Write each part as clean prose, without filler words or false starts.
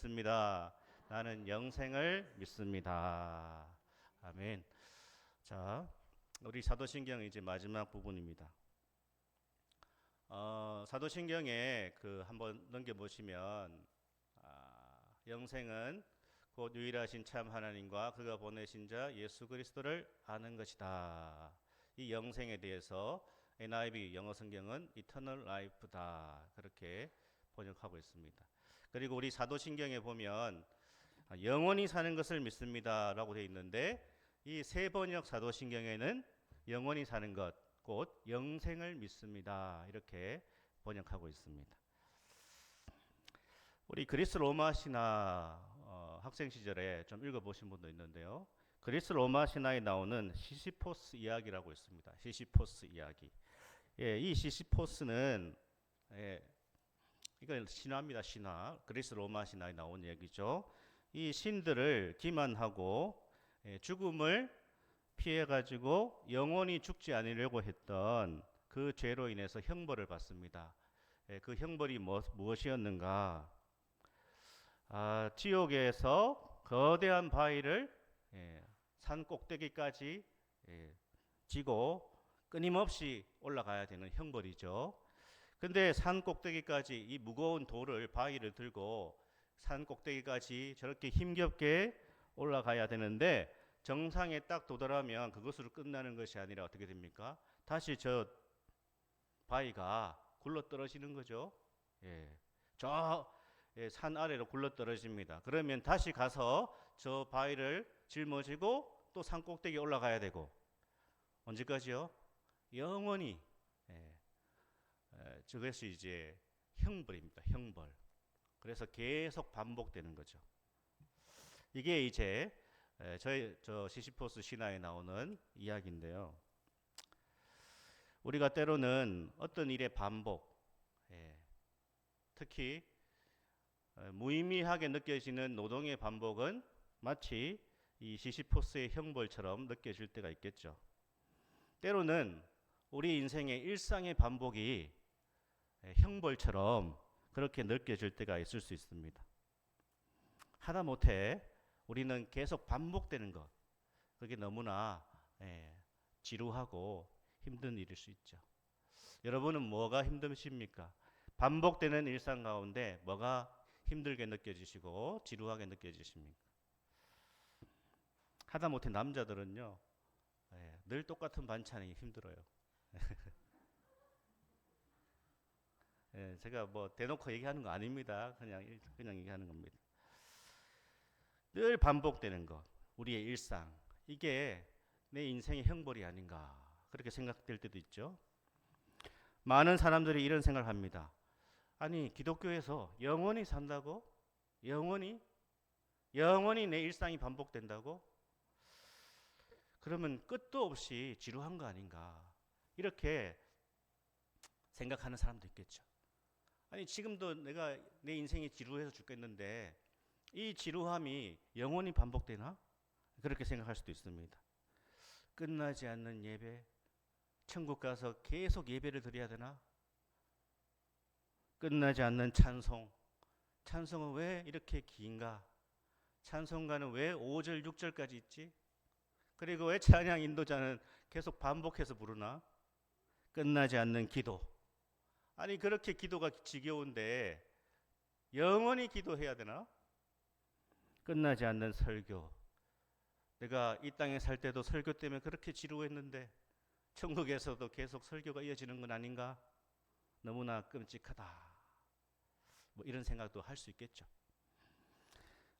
믿습니다. 나는 영생을 믿습니다. 아멘. 자, 우리 사도신경 이제 마지막 부분입니다. 사도신경에 한번 넘겨 보시면 영생은 곧 유일하신 참 하나님과 그가 보내신 자 예수 그리스도를 아는 것이다. 이 영생에 대해서 NIV 영어 성경은 Eternal Life다. 그렇게 번역하고 있습니다. 그리고 우리 사도신경에 보면 영원히 사는 것을 믿습니다라고 되어 있는데 이 세 번역 사도신경에는 영원히 사는 것, 곧 영생을 믿습니다. 이렇게 번역하고 있습니다. 우리 그리스 로마 신화 학생 시절에 좀 읽어보신 분도 있는데요. 그리스 로마 신화에 나오는 시시포스 이야기라고 있습니다. 시시포스 이야기. 예, 이 시시포스는 이건 신화입니다. 신화. 그리스 로마 신화에 나온 얘기죠. 이 신들을 기만하고 죽음을 피해 가지고 영원히 죽지 않으려고 했던 그 죄로 인해서 형벌을 받습니다. 그 형벌이 무엇이었는가? 지옥에서 거대한 바위를 산 꼭대기까지 지고 끊임없이 올라가야 되는 형벌이죠. 근데 산 꼭대기까지 이 무거운 돌을 바위를 들고 산 꼭대기까지 저렇게 힘겹게 올라가야 되는데 정상에 딱 도달하면 그것으로 끝나는 것이 아니라 어떻게 됩니까? 다시 저 바위가 굴러 떨어지는 거죠. 저 산 아래로 굴러 떨어집니다. 그러면 다시 가서 저 바위를 짊어지고 또 산 꼭대기에 올라가야 되고 언제까지요? 영원히. 저것이 이제 형벌입니다. 형벌. 그래서 계속 반복되는 거죠. 이게 이제 저 시시포스 신화에 나오는 이야기인데요. 우리가 때로는 어떤 일의 반복, 특히 무의미하게 느껴지는 노동의 반복은 마치 이 시시포스의 형벌처럼 느껴질 때가 있겠죠. 때로는 우리 인생의 일상의 반복이 형벌처럼 그렇게 느껴질 때가 있을 수 있습니다. 하다못해 우리는 계속 반복되는 것, 그게 너무나 지루하고 힘든 일일 수 있죠. 여러분은 뭐가 힘드십니까? 반복되는 일상 가운데 뭐가 힘들게 느껴지시고 지루하게 느껴지십니까? 하다못해 남자들은요, 늘 똑같은 반찬이 힘들어요. 제가 뭐 대놓고 얘기하는 거 아닙니다. 그냥 얘기하는 겁니다. 늘 반복되는 것, 우리의 일상, 이게 내 인생의 형벌이 아닌가 그렇게 생각될 때도 있죠. 많은 사람들이 이런 생각을 합니다. 아니, 기독교에서 영원히 산다고? 영원히 내 일상이 반복된다고? 그러면 끝도 없이 지루한 거 아닌가 이렇게 생각하는 사람도 있겠죠. 아니, 지금도 내가 내 인생이 지루해서 죽겠는데 이 지루함이 영원히 반복되나? 그렇게 생각할 수도 있습니다. 끝나지 않는 예배, 천국 가서 계속 예배를 드려야 되나? 끝나지 않는 찬송, 찬송은 왜 이렇게 긴가? 찬송가는 왜 5절, 6절까지 있지? 그리고 왜 찬양 인도자는 계속 반복해서 부르나? 끝나지 않는 기도. 아니, 그렇게 기도가 지겨운데 영원히 기도해야 되나? 끝나지 않는 설교. 내가 이 땅에 살 때도 설교 때문에 그렇게 지루했는데 천국에서도 계속 설교가 이어지는 건 아닌가? 너무나 끔찍하다. 뭐 이런 생각도 할 수 있겠죠.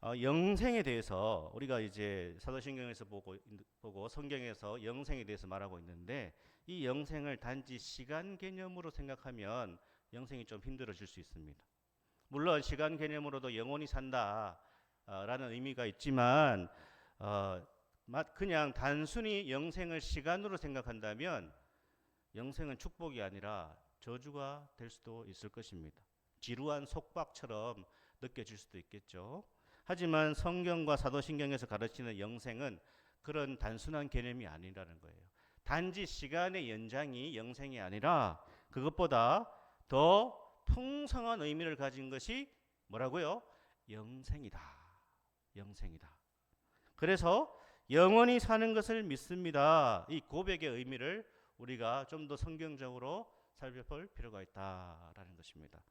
영생에 대해서 우리가 이제 사도신경에서 보고 성경에서 영생에 대해서 말하고 있는데 이 영생을 단지 시간 개념으로 생각하면 영생이 좀 힘들어질 수 있습니다. 물론 시간 개념으로도 영원히 산다 라는 의미가 있지만 그냥 단순히 영생을 시간으로 생각한다면 영생은 축복이 아니라 저주가 될 수도 있을 것입니다. 지루한 속박처럼 느껴질 수도 있겠죠. 하지만 성경과 사도신경에서 가르치는 영생은 그런 단순한 개념이 아니라는 거예요. 단지 시간의 연장이 영생이 아니라 그것보다 더 풍성한 의미를 가진 것이 뭐라고요? 영생이다. 영생이다. 그래서 영원히 사는 것을 믿습니다. 이 고백의 의미를 우리가 좀 더 성경적으로 살펴볼 필요가 있다라는 것입니다.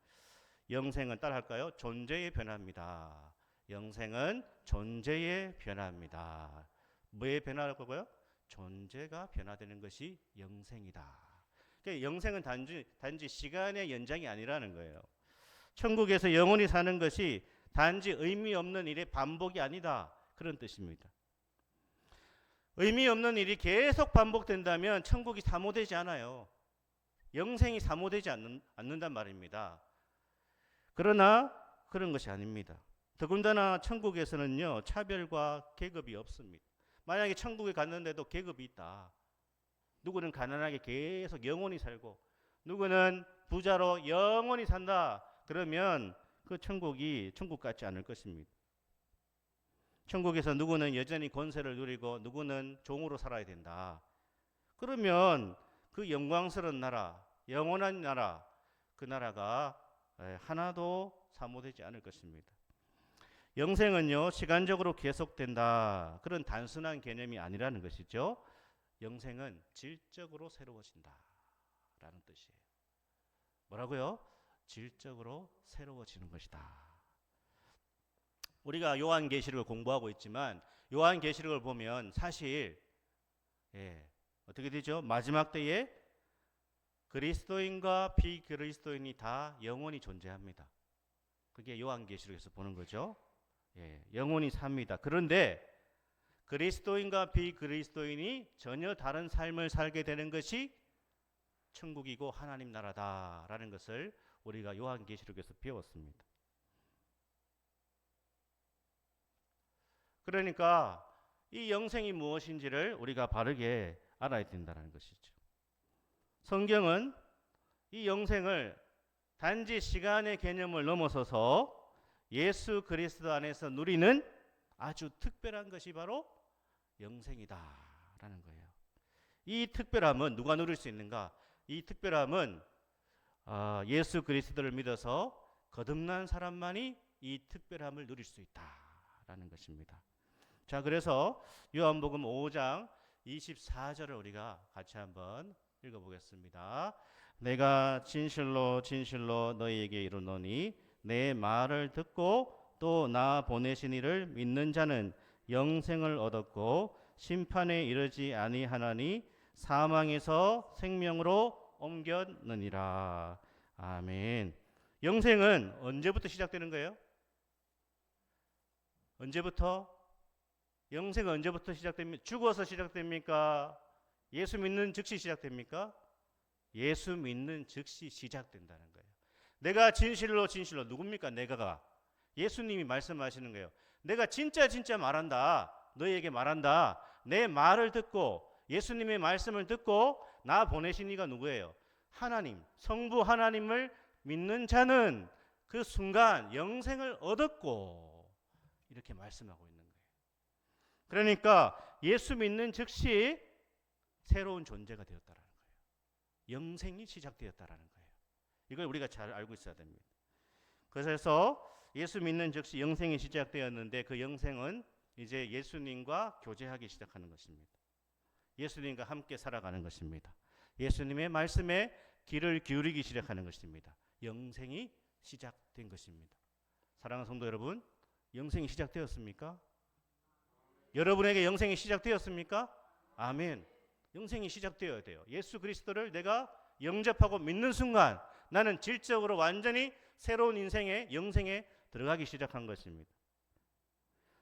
영생은 따라할까요? 존재의 변화입니다. 영생은 존재의 변화입니다. 뭐의 변화일 거고요? 존재가 변화되는 것이 영생이다. 그러니까 영생은 단지 시간의 연장이 아니라는 거예요. 천국에서 영원히 사는 것이 단지 의미 없는 일의 반복이 아니다. 그런 뜻입니다. 의미 없는 일이 계속 반복된다면 천국이 사모되지 않아요. 영생이 사모되지 않는단 말입니다. 그러나 그런 것이 아닙니다. 더군다나 천국에서는요, 차별과 계급이 없습니다. 만약에 천국에 갔는데도 계급이 있다. 누구는 가난하게 계속 영원히 살고 누구는 부자로 영원히 산다. 그러면 그 천국이 천국 같지 않을 것입니다. 천국에서 누구는 여전히 권세를 누리고 누구는 종으로 살아야 된다. 그러면 그 영광스러운 나라, 영원한 나라, 그 나라가 하나도 사모되지 않을 것입니다. 영생은요, 시간적으로 계속된다. 그런 단순한 개념이 아니라는 것이죠. 영생은 질적으로 새로워진다. 라는 뜻이에요. 뭐라고요? 질적으로 새로워지는 것이다. 우리가 요한계시록을 공부하고 있지만 요한계시록을 보면 사실 어떻게 되죠? 마지막 때에 그리스도인과 비그리스도인이 다 영원히 존재합니다. 그게 요한계시록에서 보는 거죠. 영원히 삽니다. 그런데 그리스도인과 비그리스도인이 전혀 다른 삶을 살게 되는 것이 천국이고 하나님 나라다라는 것을 우리가 요한계시록에서 배웠습니다. 그러니까 이 영생이 무엇인지를 우리가 바르게 알아야 된다는 것이죠. 성경은 이 영생을 단지 시간의 개념을 넘어서서 예수 그리스도 안에서 누리는 아주 특별한 것이 바로 영생이다라는 거예요. 이 특별함은 누가 누릴 수 있는가? 이 특별함은 예수 그리스도를 믿어서 거듭난 사람만이 이 특별함을 누릴 수 있다라는 것입니다. 자, 그래서 요한복음 5장 24절을 우리가 같이 한번 읽어보겠습니다. 내가 진실로 진실로 너희에게 이르노니 내 말을 듣고 또 나 보내신 이를 믿는 자는 영생을 얻었고 심판에 이르지 아니하나니 사망에서 생명으로 옮겼느니라. 아멘. 영생은 언제부터 시작되는 거예요? 언제부터? 영생은 언제부터 시작됩니까? 죽어서 시작됩니까? 예수 믿는 즉시 시작됩니까? 예수 믿는 즉시 시작된다는 거예요. 내가 진실로 진실로 누굽니까? 내가가 예수님이 말씀하시는 거예요. 내가 진짜 말한다. 너희에게 말한다. 내 말을 듣고 예수님의 말씀을 듣고 나 보내신 이가 누구예요? 하나님, 성부 하나님을 믿는 자는 그 순간 영생을 얻었고 이렇게 말씀하고 있는 거예요. 그러니까 예수 믿는 즉시 새로운 존재가 되었다라는 거예요. 영생이 시작되었다라는 거예요. 이걸 우리가 잘 알고 있어야 됩니다. 그래서 예수 믿는 즉시 영생이 시작되었는데 그 영생은 이제 예수님과 교제하기 시작하는 것입니다. 예수님과 함께 살아가는 것입니다. 예수님의 말씀에 귀를 기울이기 시작하는 것입니다. 영생이 시작된 것입니다. 사랑하는 성도 여러분, 영생이 시작되었습니까? 여러분에게 영생이 시작되었습니까? 아멘. 영생이 시작되어야 돼요. 예수 그리스도를 내가 영접하고 믿는 순간 나는 질적으로 완전히 새로운 인생의 영생에 들어가기 시작한 것입니다.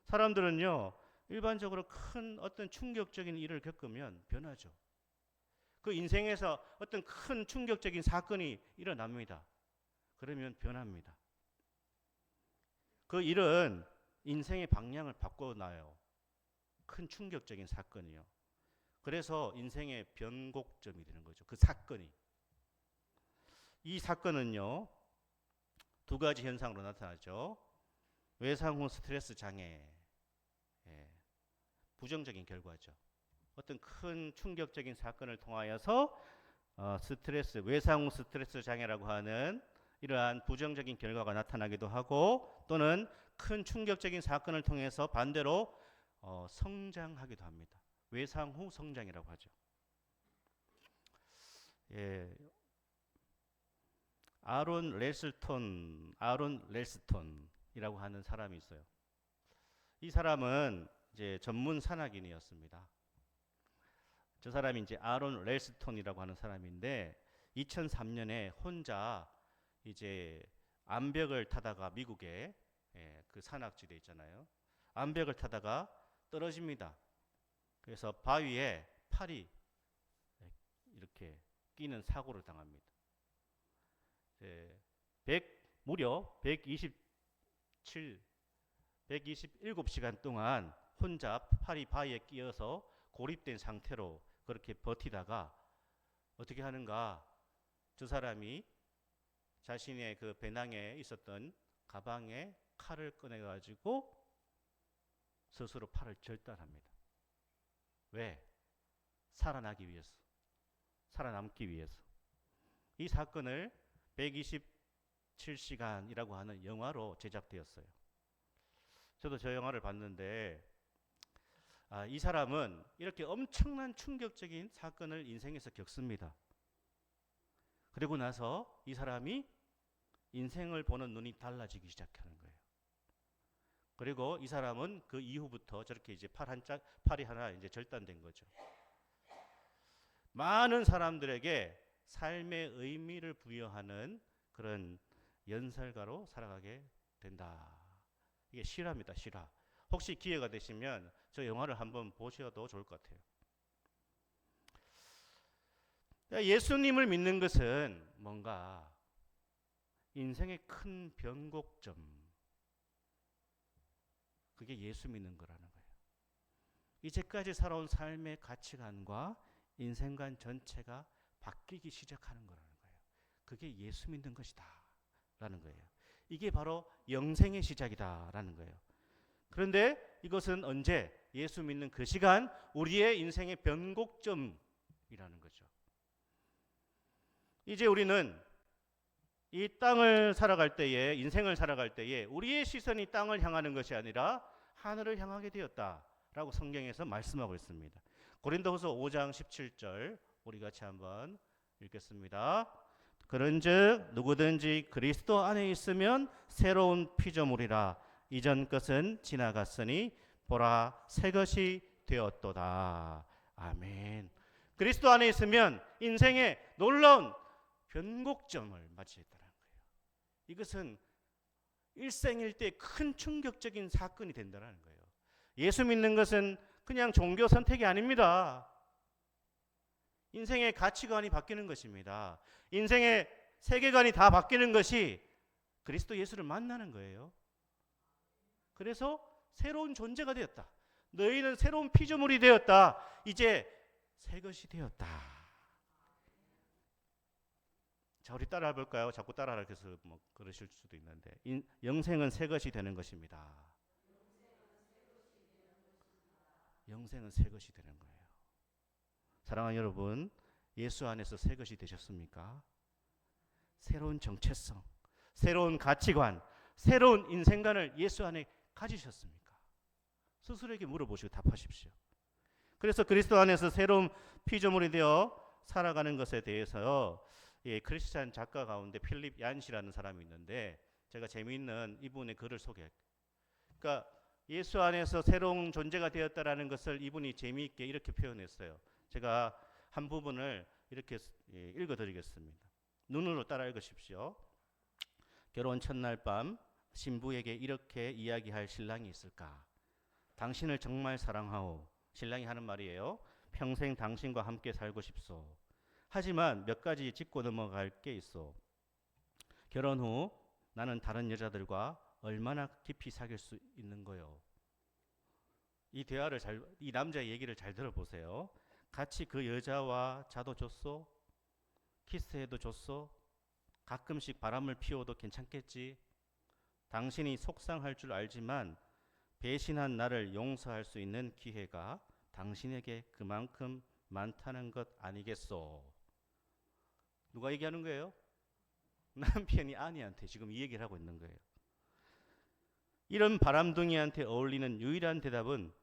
사람들은요, 일반적으로 큰 어떤 충격적인 일을 겪으면 변하죠. 그 인생에서 어떤 큰 충격적인 사건이 일어납니다. 그러면 변합니다. 그 일은 인생의 방향을 바꿔놔요. 큰 충격적인 사건이요. 그래서 인생의 변곡점이 되는 거죠. 그 사건이. 이 사건은요, 두 가지 현상으로 나타나죠. 외상 후 스트레스 장애, 부정적인 결과죠. 어떤 큰 충격적인 사건을 통하여서 외상 후 스트레스 장애라고 하는 이러한 부정적인 결과가 나타나기도 하고 또는 큰 충격적인 사건을 통해서 반대로 성장하기도 합니다. 외상 후 성장이라고 하죠. 예, 아론 렐스톤이라고 하는 사람이 있어요. 이 사람은 이제 전문 산악인이었습니다. 저 사람이 이제 아론 렐스톤이라고 하는 사람인데 2003년에 혼자 이제 암벽을 타다가 미국에 그 산악지대 있잖아요. 암벽을 타다가 떨어집니다. 그래서 바위에 팔이 이렇게 끼는 사고를 당합니다. 무려 127시간 동안 혼자 팔이 바위에 끼어서 고립된 상태로 그렇게 버티다가 어떻게 하는가? 저 사람이 자신의 그 배낭에 있었던 가방에 칼을 꺼내가지고 스스로 팔을 절단합니다. 왜? 살아나기 위해서. 살아남기 위해서. 이 사건을 127시간이라고 하는 영화로 제작되었어요. 저도 저 영화를 봤는데 이 사람은 이렇게 엄청난 충격적인 사건을 인생에서 겪습니다. 그리고 나서 이 사람이 인생을 보는 눈이 달라지기 시작하는 거예요. 그리고 이 사람은 그 이후부터 저렇게 이제 팔이 하나 이제 절단된 거죠. 많은 사람들에게 삶의 의미를 부여하는 그런 연설가로 살아가게 된다. 이게 실화입니다, 실화. 혹시 기회가 되시면 저 영화를 한번 보셔도 좋을 것 같아요. 예수님을 믿는 것은 뭔가 인생의 큰 변곡점, 그게 예수 믿는 거라는 거예요. 이제까지 살아온 삶의 가치관과 인생관 전체가 바뀌기 시작하는 거라는 거예요. 그게 예수 믿는 것이다 라는 거예요. 이게 바로 영생의 시작이다 라는 거예요. 그런데 이것은 언제? 예수 믿는 그 시간, 우리의 인생의 변곡점이라는 거죠. 이제 우리는 이 땅을 살아갈 때에, 인생을 살아갈 때에 우리의 시선이 땅을 향하는 것이 아니라 하늘을 향하게 되었다라고 성경에서 말씀하고 있습니다. 고린도후서 5장 17절 우리 같이 한번 읽겠습니다. 그런즉 누구든지 그리스도 안에 있으면 새로운 피조물이라. 이전 것은 지나갔으니 보라 새 것이 되었도다. 아멘. 그리스도 안에 있으면 인생의 놀라운 변곡점을 맞이했다는 거예요. 이것은 일생일대 큰 충격적인 사건이 된다는 거예요. 예수 믿는 것은 그냥 종교 선택이 아닙니다. 인생의 가치관이 바뀌는 것입니다. 인생의 세계관이 다 바뀌는 것이 그리스도 예수를 만나는 거예요. 그래서 새로운 존재가 되었다. 너희는 새로운 피조물이 되었다. 이제 새 것이 되었다. 자, 우리 따라해 볼까요? 자꾸 따라하라 해서 뭐 그러실 수도 있는데 영생은 새 것이 되는 것입니다. 영생은 새 것이 되는 거예요. 사랑하는 여러분, 예수 안에서 새 것이 되셨습니까? 새로운 정체성, 새로운 가치관, 새로운 인생관을 예수 안에 가지셨습니까? 스스로에게 물어보시고 답하십시오. 그래서 그리스도 안에서 새로운 피조물이 되어 살아가는 것에 대해서 크리스찬 작가 가운데 필립 얀시라는 사람이 있는데 제가 재미있는 이분의 글을 그러니까 예수 안에서 새로운 존재가 되었다라는 것을 이분이 재미있게 이렇게 표현했어요. 제가 한 부분을 이렇게 읽어드리겠습니다. 눈으로 따라 읽으십시오. 결혼 첫날 밤 신부에게 이렇게 이야기할 신랑이 있을까? 당신을 정말 사랑하오. 신랑이 하는 말이에요. 평생 당신과 함께 살고 싶소. 하지만 몇 가지 짚고 넘어갈 게 있어. 결혼 후 나는 다른 여자들과 얼마나 깊이 사귈 수 있는 거요. 이 남자의 얘기를 잘 들어보세요. 같이 그 여자와 자도 좋소? 키스해도 좋소? 가끔씩 바람을 피워도 괜찮겠지? 당신이 속상할 줄 알지만 배신한 나를 용서할 수 있는 기회가 당신에게 그만큼 많다는 것 아니겠소? 누가 얘기하는 거예요? 남편이 아내한테 지금 이 얘기를 하고 있는 거예요. 이런 바람둥이한테 어울리는 유일한 대답은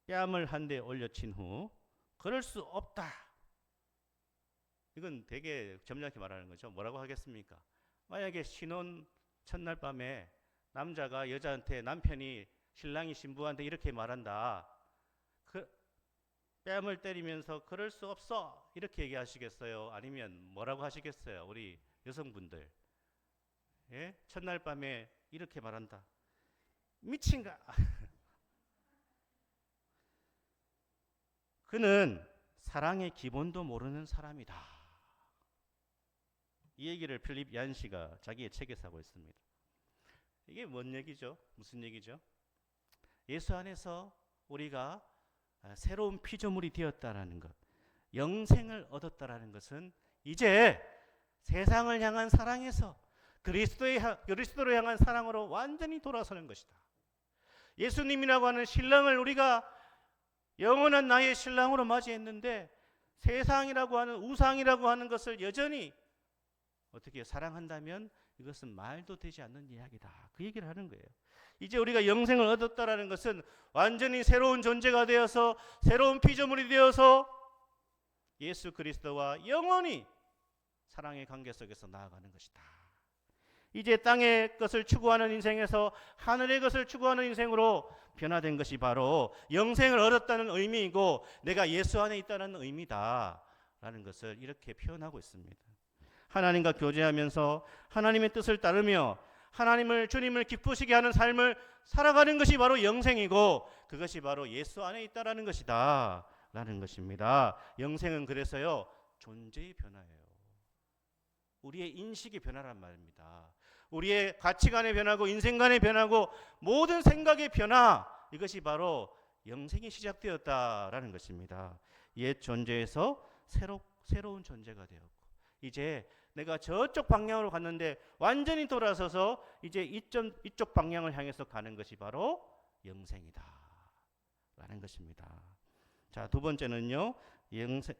뺨을 한 대 올려친 후 그럴 수 없다. 이건 되게 점잖게 말하는 거죠. 뭐라고 하겠습니까? 만약에 신혼 첫날 밤에 남자가 여자한테, 남편이 신랑이 신부한테 이렇게 말한다. 그 뺨을 때리면서 그럴 수 없어 이렇게 얘기하시겠어요? 아니면 뭐라고 하시겠어요? 우리 여성분들, 예? 첫날 밤에 이렇게 말한다. 미친가? 그는 사랑의 기본도 모르는 사람이다. 이 얘기를 필립 얀시가 자기의 책에서 하고 있습니다. 이게 뭔 얘기죠? 무슨 얘기죠? 예수 안에서 우리가 새로운 피조물이 되었다라는 것, 영생을 얻었다라는 것은 이제 세상을 향한 사랑에서 그리스도로 향한 사랑으로 완전히 돌아서는 것이다. 예수님이라고 하는 신랑을 우리가 영원한 나의 신랑으로 맞이했는데 세상이라고 하는, 우상이라고 하는 것을 여전히 어떻게 사랑한다면 이것은 말도 되지 않는 이야기다. 그 얘기를 하는 거예요. 이제 우리가 영생을 얻었다라는 것은 완전히 새로운 존재가 되어서 새로운 피조물이 되어서 예수 그리스도와 영원히 사랑의 관계 속에서 나아가는 것이다. 이제 땅의 것을 추구하는 인생에서 하늘의 것을 추구하는 인생으로 변화된 것이 바로 영생을 얻었다는 의미이고 내가 예수 안에 있다는 의미다라는 것을 이렇게 표현하고 있습니다. 하나님과 교제하면서 하나님의 뜻을 따르며 하나님을, 주님을 기쁘시게 하는 삶을 살아가는 것이 바로 영생이고 그것이 바로 예수 안에 있다라는 것이다 라는 것입니다. 영생은 그래서요, 존재의 변화예요. 우리의 인식의 변화란 말입니다. 우리의 가치관의 변화고 인생관의 변화고 모든 생각의 변화, 이것이 바로 영생이 시작되었다라는 것입니다. 옛 존재에서 새로운 존재가 되었고 이제 내가 저쪽 방향으로 갔는데 완전히 돌아서서 이제 이쪽 방향을 향해서 가는 것이 바로 영생이다 라는 것입니다. 자, 두 번째는요,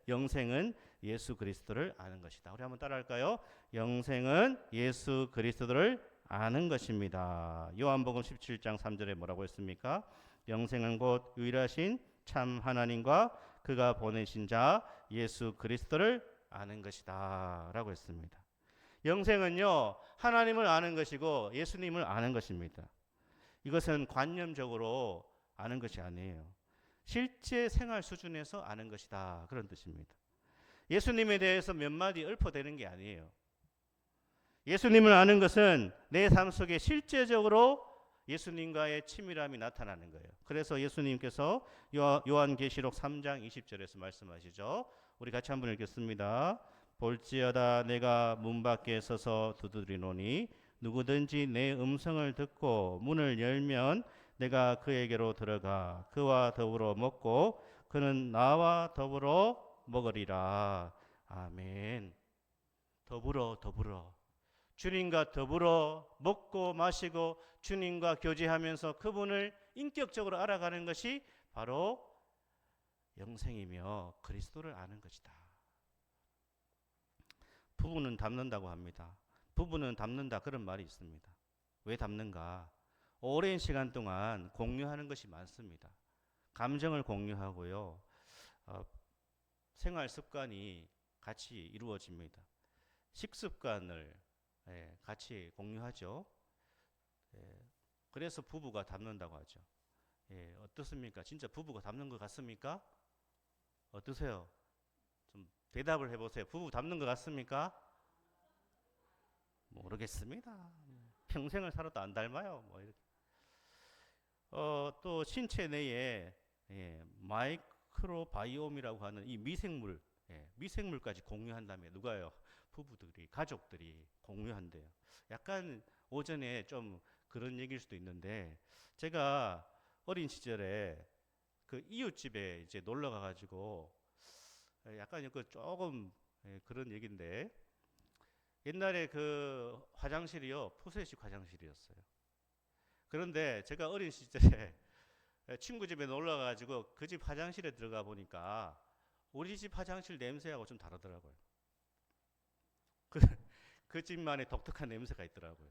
영생은 예수 그리스도를 아는 것이다. 우리 한번 따라할까요? 영생은 예수 그리스도를 아는 것입니다. 요한복음 17장 3절에 뭐라고 했습니까? 영생은 곧 유일하신 참 하나님과 그가 보내신 자 예수 그리스도를 아는 것이다 라고 했습니다. 영생은요, 하나님을 아는 것이고 예수님을 아는 것입니다. 이것은 관념적으로 아는 것이 아니에요. 실제 생활 수준에서 아는 것이다, 그런 뜻입니다. 예수님에 대해서 몇 마디 읊어대는 게 아니에요. 예수님을 아는 것은 내 삶 속에 실제적으로 예수님과의 친밀함이 나타나는 거예요. 그래서 예수님께서 요한계시록 3장 20절에서 말씀하시죠. 우리 같이 한번 읽겠습니다. 볼지어다 내가 문 밖에 서서 두드리노니 누구든지 내 음성을 듣고 문을 열면 내가 그에게로 들어가 그와 더불어 먹고 그는 나와 더불어 먹으리라. 아멘. 더불어 주님과 더불어 먹고 마시고 주님과 교제하면서 그분을 인격적으로 알아가는 것이 바로 영생이며 그리스도를 아는 것이다. 부부는 닮는다고 합니다. 부부는 닮는다, 그런 말이 있습니다. 왜 닮는가? 오랜 시간 동안 공유하는 것이 많습니다. 감정을 공유하고요, 생활 습관이 같이 이루어집니다. 식습관을 같이 공유하죠. 그래서 부부가 닮는다고 하죠. 어떻습니까? 진짜 부부가 닮는 것 같습니까? 어떠세요? 좀 대답을 해보세요. 부부 닮는 것 같습니까? 모르겠습니다. 평생을 살아도 안 닮아요. 뭐 이렇게. 또 신체 내에 마이크로바이옴이라고 하는 이 미생물, 미생물까지 공유한다면 누가요? 부부들이, 가족들이 공유한대요. 약간 오전에 좀 그런 얘기일 수도 있는데, 제가 어린 시절에 그 이웃집에 이제 놀러 가가지고 약간 그 조금 그런 얘기인데, 옛날에 그 화장실이요, 푸세식 화장실이었어요. 그런데 제가 어린 시절에 친구 집에 놀러 가가지고 그 집 화장실에 들어가 보니까 우리 집 화장실 냄새하고 좀 다르더라고요. 그 집만의 독특한 냄새가 있더라고요.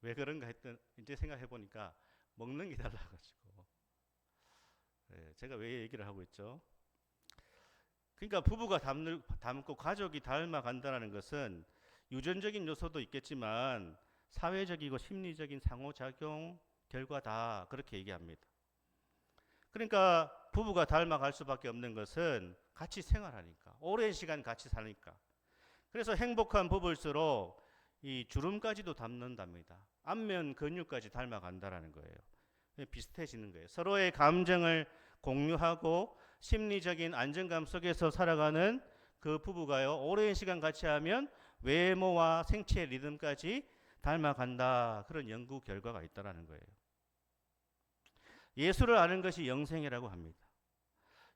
왜 그런가 했던, 이제 생각해 보니까 먹는 게 달라가지고. 예, 제가 왜 얘기를 하고 있죠? 그러니까 부부가 닮고 가족이 닮아간다는 것은 유전적인 요소도 있겠지만 사회적이고 심리적인 상호작용 결과다, 그렇게 얘기합니다. 그러니까 부부가 닮아갈 수밖에 없는 것은 같이 생활하니까, 오랜 시간 같이 사니까. 그래서 행복한 부부일수록 이 주름까지도 닮는답니다. 안면 근육까지 닮아간다라는 거예요. 비슷해지는 거예요. 서로의 감정을 공유하고 심리적인 안정감 속에서 살아가는 그 부부가요, 오랜 시간 같이 하면 외모와 생체 리듬까지 닮아간다, 그런 연구 결과가 있다라는 거예요. 예수를 아는 것이 영생이라고 합니다.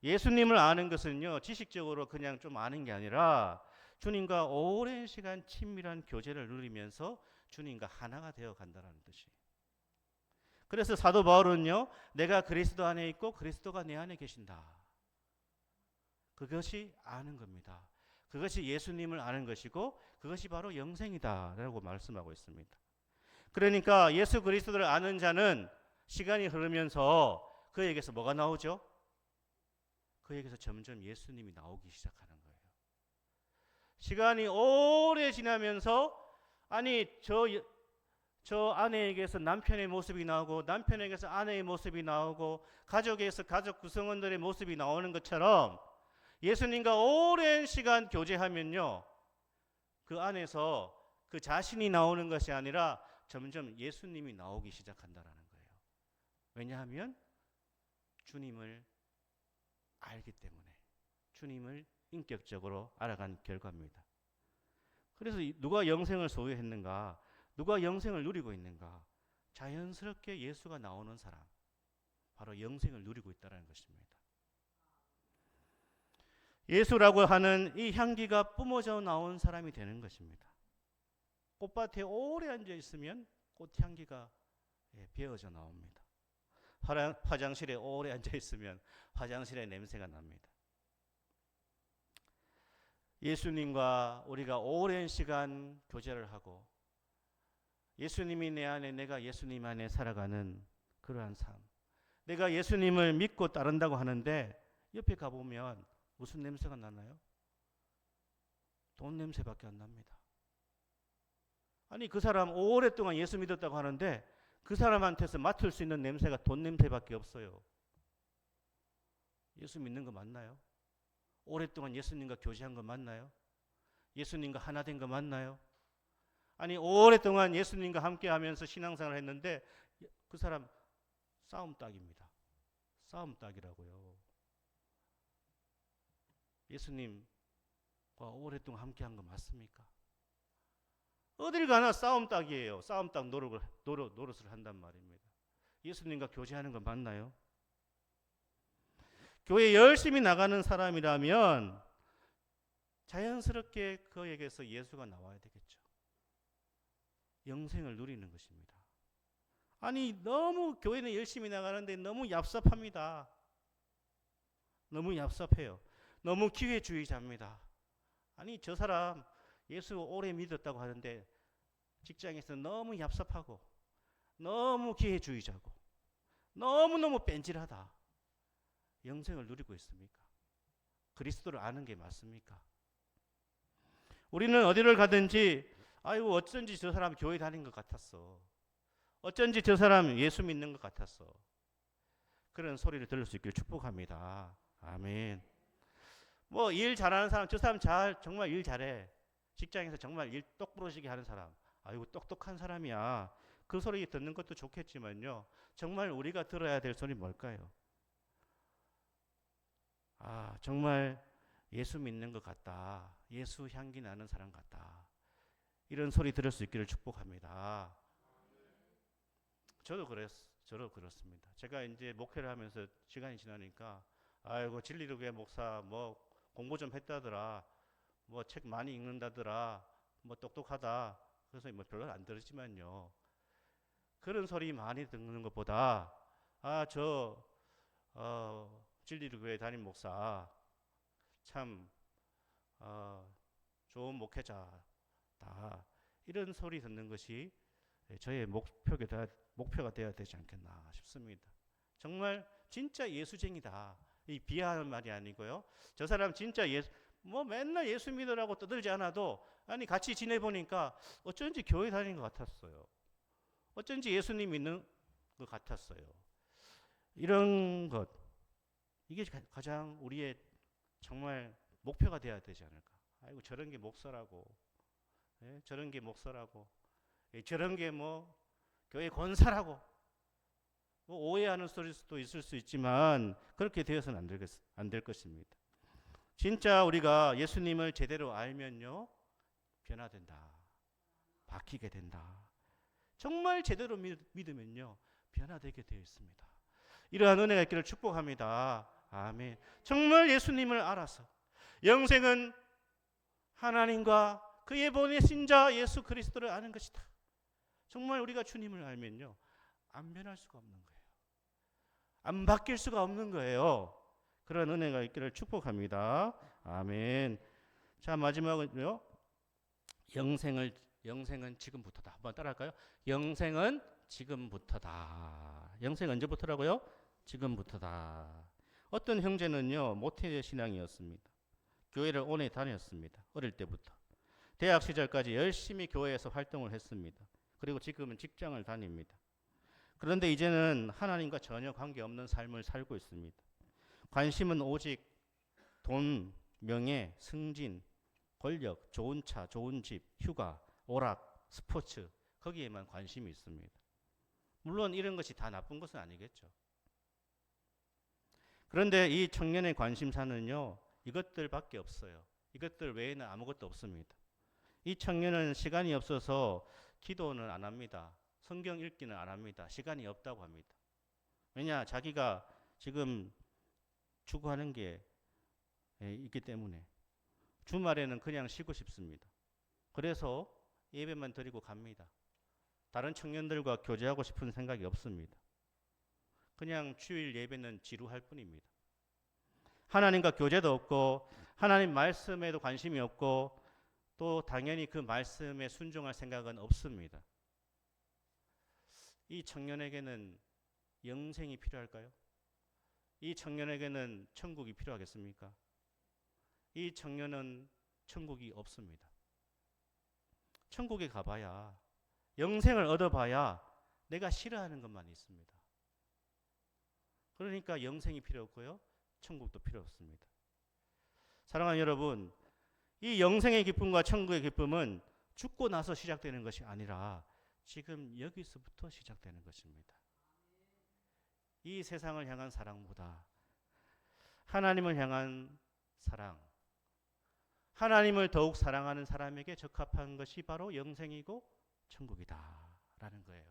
예수님을 아는 것은요, 지식적으로 그냥 좀 아는 게 아니라 주님과 오랜 시간 친밀한 교제를 누리면서 주님과 하나가 되어 간다는 뜻이에요. 그래서 사도 바울은요, 내가 그리스도 안에 있고 그리스도가 내 안에 계신다. 그것이 아는 겁니다. 그것이 예수님을 아는 것이고 그것이 바로 영생이다 라고 말씀하고 있습니다. 그러니까 예수 그리스도를 아는 자는 시간이 흐르면서 그에게서 뭐가 나오죠? 그에게서 점점 예수님이 나오기 시작하는 거예요. 시간이 오래 지나면서 아니 저 아내에게서 남편의 모습이 나오고 남편에게서 아내의 모습이 나오고 가족에서 가족 구성원들의 모습이 나오는 것처럼 예수님과 오랜 시간 교제하면요, 그 안에서 그 자신이 나오는 것이 아니라 점점 예수님이 나오기 시작한다라는 거예요. 왜냐하면 주님을 알기 때문에, 주님을 인격적으로 알아간 결과입니다. 그래서 누가 영생을 소유했는가, 누가 영생을 누리고 있는가, 자연스럽게 예수가 나오는 사람, 바로 영생을 누리고 있다는 것입니다. 예수라고 하는 이 향기가 뿜어져 나온 사람이 되는 것입니다. 꽃밭에 오래 앉아 있으면 꽃향기가 배어져 나옵니다. 화장실에 오래 앉아 있으면 화장실에 냄새가 납니다. 예수님과 우리가 오랜 시간 교제를 하고 예수님이 내 안에, 내가 예수님 안에 살아가는 그러한 삶. 내가 예수님을 믿고 따른다고 하는데 옆에 가보면 무슨 냄새가 나나요? 돈 냄새밖에 안 납니다. 아니 그 사람 오랫동안 예수 믿었다고 하는데 그 사람한테서 맡을 수 있는 냄새가 돈 냄새밖에 없어요. 예수 믿는 거 맞나요? 오랫동안 예수님과 교제한 거 맞나요? 예수님과 하나 된 거 맞나요? 아니 오랫동안 예수님과 함께 하면서 신앙생활을 했는데 그 사람 싸움닭입니다. 싸움닭이라고요. 예수님과 오랫동안 함께한 거 맞습니까? 어딜 가나 싸움닭이에요. 싸움닭 노릇을 한단 말입니다. 예수님과 교제하는 거 맞나요? 교회 열심히 나가는 사람이라면 자연스럽게 그에게서 예수가 나와야 되겠죠. 영생을 누리는 것입니다. 아니 너무 교회는 열심히 나가는데 너무 얍삽합니다. 너무 얍삽해요. 너무 기회주의자입니다. 아니 저 사람 예수 오래 믿었다고 하는데 직장에서 너무 얍삽하고 너무 기회주의자고 너무너무 뺀질하다. 영생을 누리고 있습니까? 그리스도를 아는 게 맞습니까? 우리는 어디를 가든지 아이고 어쩐지 저 사람 교회 다닌 것 같았어. 어쩐지 저 사람 예수 믿는 것 같았어. 그런 소리를 들을 수 있기를 축복합니다. 아멘. 뭐 일 잘하는 사람, 저 사람 정말 일 잘해. 직장에서 정말 일 똑부러지게 하는 사람, 아이고 똑똑한 사람이야. 그 소리 듣는 것도 좋겠지만요, 정말 우리가 들어야 될 소리 뭘까요? 아 정말 예수 믿는 것 같다. 예수 향기 나는 사람 같다. 이런 소리 들을 수 있기를 축복합니다. 저도 그렇습니다. 제가 이제 목회를 하면서 시간이 지나니까 아이고 진리를 위해 목사 뭐 공부 좀 했다더라, 뭐 책 많이 읽는다더라, 뭐 똑똑하다. 그래서 뭐 별로 안 들었지만요, 그런 소리 많이 듣는 것보다 진리를 위해 담임 목사 참 좋은 목회자다, 이런 소리 듣는 것이 저의 목표가 목표가 되어야 되지 않겠나 싶습니다. 정말 진짜 예수쟁이다. 이 비하하는 말이 아니고요. 저 사람 진짜 뭐 맨날 예수 믿으라고 떠들지 않아도 아니 같이 지내보니까 어쩐지 교회 다니는 것 같았어요. 어쩐지 예수님 믿는 것 같았어요. 이런 것, 이게 가장 우리의 정말 목표가 되어야 되지 않을까. 아이고 저런 게 목사라고, 예? 저런 게 목사라고, 예? 저런 게 뭐 교회 권사라고, 뭐 오해하는 소리일 수도 있을 수 있지만 그렇게 되어서는 안 될 것입니다. 진짜 우리가 예수님을 제대로 알면요, 변화된다, 바뀌게 된다. 정말 제대로 믿으면요, 변화되게 되어 있습니다. 이러한 은혜가 있기를 축복합니다. 아멘. 정말 예수님을 알아서 영생은 하나님과 그의 보내신 자 예수 그리스도를 아는 것이다. 정말 우리가 주님을 알면요, 안 변할 수가 없는 거예요. 안 바뀔 수가 없는 거예요. 그런 은혜가 있기를 축복합니다. 아멘. 자, 마지막은요, 영생은 지금부터다. 한번 따라할까요? 영생은 지금부터다. 영생 언제부터라고요? 지금부터다. 어떤 형제는요, 모태 신앙이었습니다. 교회를 오래 다녔습니다. 어릴 때부터. 대학 시절까지 열심히 교회에서 활동을 했습니다. 그리고 지금은 직장을 다닙니다. 그런데 이제는 하나님과 전혀 관계없는 삶을 살고 있습니다. 관심은 오직 돈, 명예, 승진, 권력, 좋은 차, 좋은 집, 휴가, 오락, 스포츠, 거기에만 관심이 있습니다. 물론 이런 것이 다 나쁜 것은 아니겠죠. 그런데 이 청년의 관심사는요, 이것들밖에 없어요. 이것들 외에는 아무것도 없습니다. 이 청년은 시간이 없어서 기도는 안 합니다. 성경 읽기는 안 합니다. 시간이 없다고 합니다. 왜냐? 자기가 지금 추구하는 게 있기 때문에. 주말에는 그냥 쉬고 싶습니다. 그래서 예배만 드리고 갑니다. 다른 청년들과 교제하고 싶은 생각이 없습니다. 그냥 주일 예배는 지루할 뿐입니다. 하나님과 교제도 없고 하나님 말씀에도 관심이 없고 또 당연히 그 말씀에 순종할 생각은 없습니다. 이 청년에게는 영생이 필요할까요? 이 청년에게는 천국이 필요하겠습니까? 이 청년은 천국이 없습니다. 천국에 가봐야, 영생을 얻어봐야 내가 싫어하는 것만 있습니다. 그러니까 영생이 필요 없고요, 천국도 필요 없습니다. 사랑하는 여러분, 이 영생의 기쁨과 천국의 기쁨은 죽고 나서 시작되는 것이 아니라 지금 여기서부터 시작되는 것입니다. 이 세상을 향한 사랑보다 하나님을 향한 사랑, 하나님을 더욱 사랑하는 사람에게 적합한 것이 바로 영생이고 천국이다라는 거예요.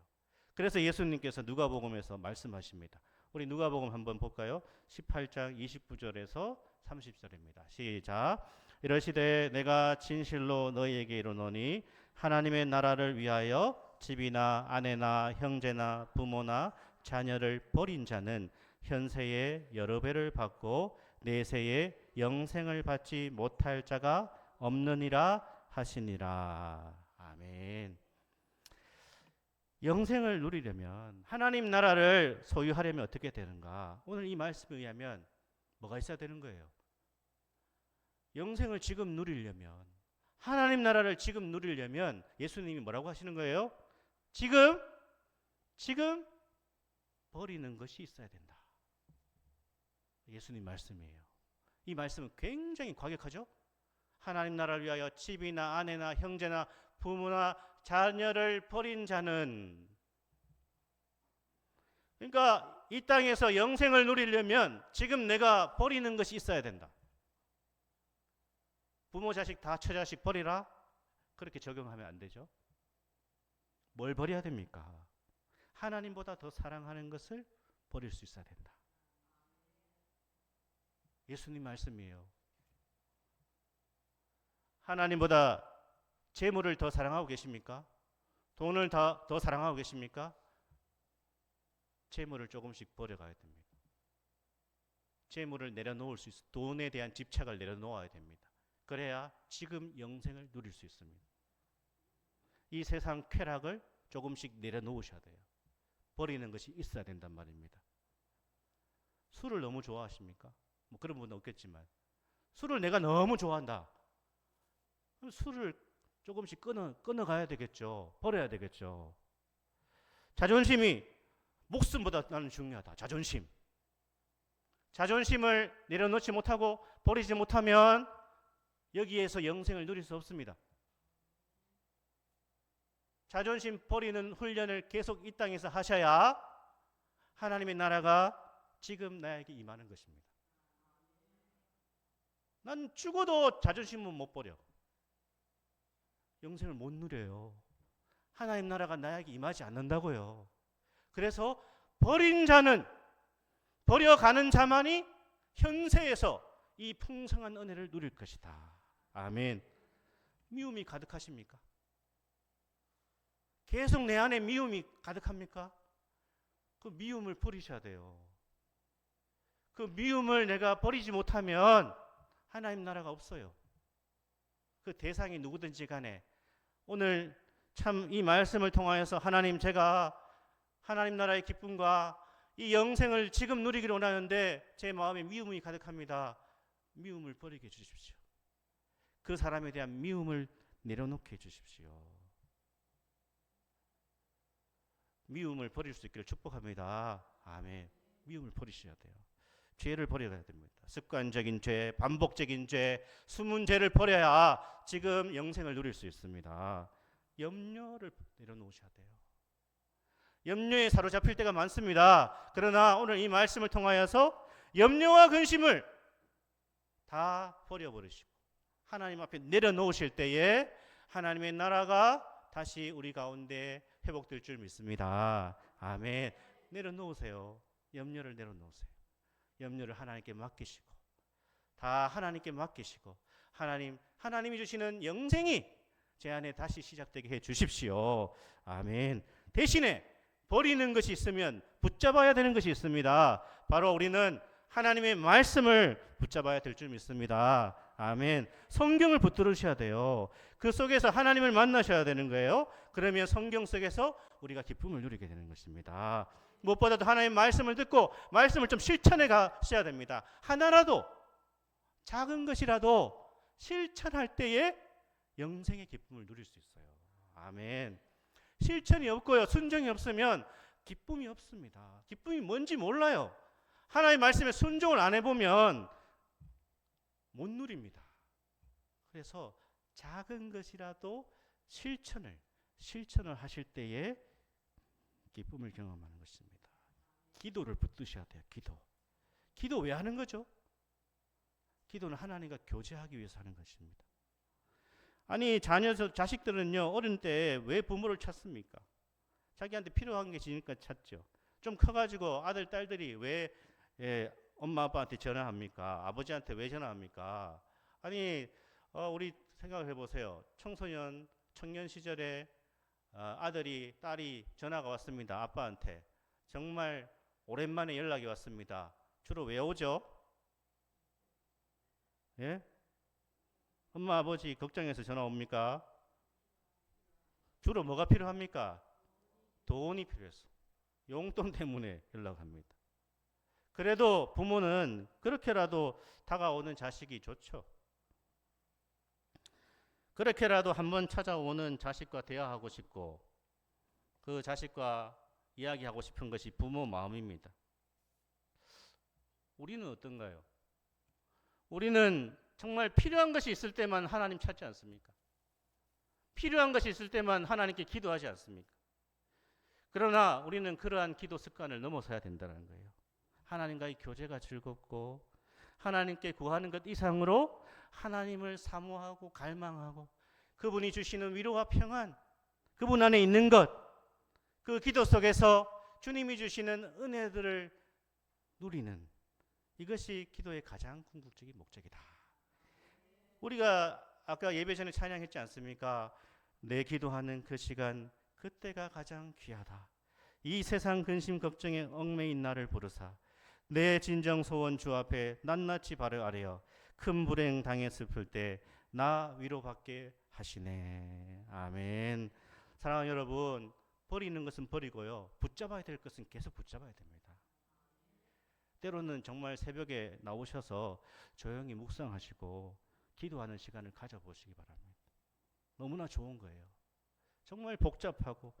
그래서 예수님께서 누가복음에서 말씀하십니다. 우리 누가복음 한번 볼까요? 18장 29절에서 30절입니다. 시작. 이러시되 내가 진실로 너희에게 이르노니 하나님의 나라를 위하여 집이나 아내나 형제나 부모나 자녀를 버린 자는 현세에 여러 배를 받고 내세에 영생을 받지 못할 자가 없느니라 하시니라. 아멘. 영생을 누리려면, 하나님 나라를 소유하려면 어떻게 되는가? 오늘 이 말씀에 의하면 뭐가 있어야 되는 거예요? 영생을 지금 누리려면, 하나님 나라를 지금 누리려면 예수님이 뭐라고 하시는 거예요? 지금 버리는 것이 있어야 된다. 예수님 말씀이에요. 이 말씀은 굉장히 과격하죠? 하나님 나라를 위하여 집이나 아내나 형제나 부모나 자녀를 버린 자는, 그러니까 이 땅에서 영생을 누리려면 지금 내가 버리는 것이 있어야 된다. 부모 자식 다 처자식 버리라? 그렇게 적용하면 안 되죠. 뭘 버려야 됩니까? 하나님보다 더 사랑하는 것을 버릴 수 있어야 된다. 예수님 말씀이에요. 하나님보다 재물을 더 사랑하고 계십니까? 돈을 더 사랑하고 계십니까? 재물을 조금씩 버려가야 됩니다. 재물을 내려놓을 수 있어. 돈에 대한 집착을 내려놓아야 됩니다. 그래야 지금 영생을 누릴 수 있습니다. 이 세상 쾌락을 조금씩 내려놓으셔야 돼요. 버리는 것이 있어야 된단 말입니다. 술을 너무 좋아하십니까? 뭐 그런 분은 없겠지만 술을 내가 너무 좋아한다. 그럼 술을 조금씩 끊어가야 되겠죠. 버려야 되겠죠. 자존심이 목숨보다 나는 중요하다. 자존심을 내려놓지 못하고 버리지 못하면 여기에서 영생을 누릴 수 없습니다. 자존심 버리는 훈련을 계속 이 땅에서 하셔야 하나님의 나라가 지금 나에게 임하는 것입니다. 난 죽어도 자존심은 못 버려. 영생을 못 누려요. 하나님 나라가 나에게 임하지 않는다고요. 그래서 버려가는 자만이 현세에서 이 풍성한 은혜를 누릴 것이다. 아멘. 미움이 가득하십니까? 계속 내 안에 미움이 가득합니까? 그 미움을 버리셔야 돼요. 그 미움을 내가 버리지 못하면 하나님 나라가 없어요. 그 대상이 누구든지 간에 오늘 참 이 말씀을 통하여서 하나님, 제가 하나님 나라의 기쁨과 이 영생을 지금 누리기를 원하는데 제 마음에 미움이 가득합니다. 미움을 버리게 해주십시오. 그 사람에 대한 미움을 내려놓게 해주십시오. 미움을 버릴 수 있기를 축복합니다. 아멘. 미움을 버리셔야 돼요. 죄를 버려야 됩니다. 습관적인 죄, 반복적인 죄, 숨은 죄를 버려야 지금 영생을 누릴 수 있습니다. 염려를 내려놓으셔야 돼요. 염려에 사로잡힐 때가 많습니다. 그러나 오늘 이 말씀을 통하여서 염려와 근심을 다 버려버리시고 하나님 앞에 내려놓으실 때에 하나님의 나라가 다시 우리 가운데 회복될 줄 믿습니다. 아멘. 내려놓으세요. 염려를 내려놓으세요. 염려를 하나님께 맡기시고 다 하나님께 맡기시고 하나님이 주시는 영생이 제 안에 다시 시작되게 해 주십시오. 아멘. 대신에 버리는 것이 있으면 붙잡아야 되는 것이 있습니다. 바로 우리는 하나님의 말씀을 붙잡아야 될 줄 믿습니다. 아멘. 성경을 붙들으셔야 돼요. 그 속에서 하나님을 만나셔야 되는 거예요. 그러면 성경 속에서 우리가 기쁨을 누리게 되는 것입니다. 무엇보다도 하나님의 말씀을 듣고 말씀을 좀 실천해 가셔야 됩니다. 하나라도 작은 것이라도 실천할 때에 영생의 기쁨을 누릴 수 있어요. 아멘. 실천이 없고요, 순종이 없으면 기쁨이 없습니다. 기쁨이 뭔지 몰라요. 하나님의 말씀에 순종을 안 해보면 못 누립니다. 그래서 작은 것이라도 실천을 하실 때에 기쁨을 경험하는 것입니다. 기도를 붙드셔야 돼요. 기도 왜 하는 거죠? 기도는 하나님과 교제하기 위해서 하는 것입니다. 아니, 자식들은요, 어린 때 왜 부모를 찾습니까? 자기한테 필요한 게 있으니까 찾죠. 좀 커가지고 아들, 딸들이 왜 엄마, 아빠한테 전화합니까? 아버지한테 왜 전화합니까? 아니, 우리 생각을 해보세요. 청년 시절에 아들이, 딸이 전화가 왔습니다. 아빠한테. 정말 오랜만에 연락이 왔습니다. 주로 왜 오죠? 예? 엄마, 아버지 걱정해서 전화 옵니까? 주로 뭐가 필요합니까? 돈이 필요해서. 용돈 때문에 연락합니다. 그래도 부모는 그렇게라도 다가오는 자식이 좋죠. 그렇게라도 한번 찾아오는 자식과 대화하고 싶고 그 자식과 이야기하고 싶은 것이 부모 마음입니다. 우리는 어떤가요? 우리는 정말 필요한 것이 있을 때만 하나님 찾지 않습니까? 필요한 것이 있을 때만 하나님께 기도하지 않습니까? 그러나 우리는 그러한 기도 습관을 넘어서야 된다는 거예요. 하나님과의 교제가 즐겁고 하나님께 구하는 것 이상으로 하나님을 사모하고 갈망하고 그분이 주시는 위로와 평안, 그분 안에 있는 것, 그 기도 속에서 주님이 주시는 은혜들을 누리는 이것이 기도의 가장 궁극적인 목적이다. 우리가 아까 예배 전에 찬양했지 않습니까? 내 기도하는 그 시간, 그때가 가장 귀하다. 이 세상 근심 걱정에 얽매인 나를 부르사 내 진정 소원 주 앞에 낱낱이 발을 아뢰어 큰 불행 당했을 때 나 위로받게 하시네. 아멘. 사랑하는 여러분, 버리는 것은 버리고요. 붙잡아야 될 것은 계속 붙잡아야 됩니다. 때로는 정말 새벽에 나오셔서 조용히 묵상하시고 기도하는 시간을 가져보시기 바랍니다. 너무나 좋은 거예요. 정말 복잡하고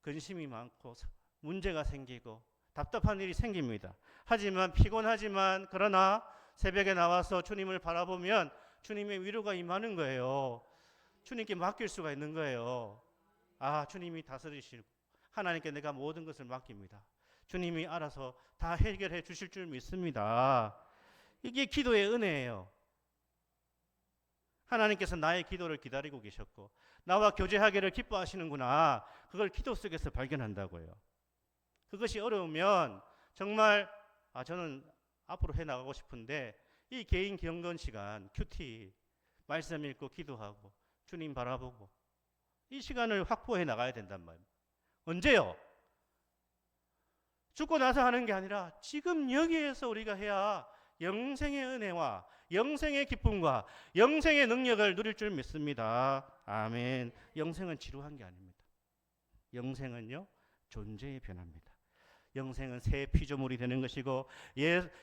근심이 많고 문제가 생기고 답답한 일이 생깁니다. 하지만 피곤하지만 그러나 새벽에 나와서 주님을 바라보면 주님의 위로가 임하는 거예요. 주님께 맡길 수가 있는 거예요. 아, 주님이 다스리시고 하나님께 내가 모든 것을 맡깁니다. 주님이 알아서 다 해결해 주실 줄 믿습니다. 이게 기도의 은혜예요. 하나님께서 나의 기도를 기다리고 계셨고 나와 교제하기를 기뻐하시는구나. 그걸 기도 속에서 발견한다고요. 그것이 어려우면 정말 저는 앞으로 해나가고 싶은데 이 개인 경건 시간, 큐티, 말씀 읽고 기도하고 주님 바라보고 이 시간을 확보해 나가야 된단 말이에요. 언제요? 죽고 나서 하는 게 아니라 지금 여기에서 우리가 해야 영생의 은혜와 영생의 기쁨과 영생의 능력을 누릴 줄 믿습니다. 아멘. 영생은 지루한 게 아닙니다. 영생은요, 존재의 변화입니다. 영생은 새 피조물이 되는 것이고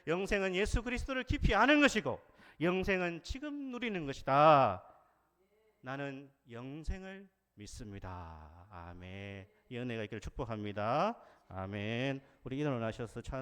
영생은 예수 그리스도를 깊이 아는 것이고 영생은 지금 누리는 것이다. 나는 영생을 믿습니다. 아멘. 이 은혜가 있기를 축복합니다. 아멘. 우리 일어나셔서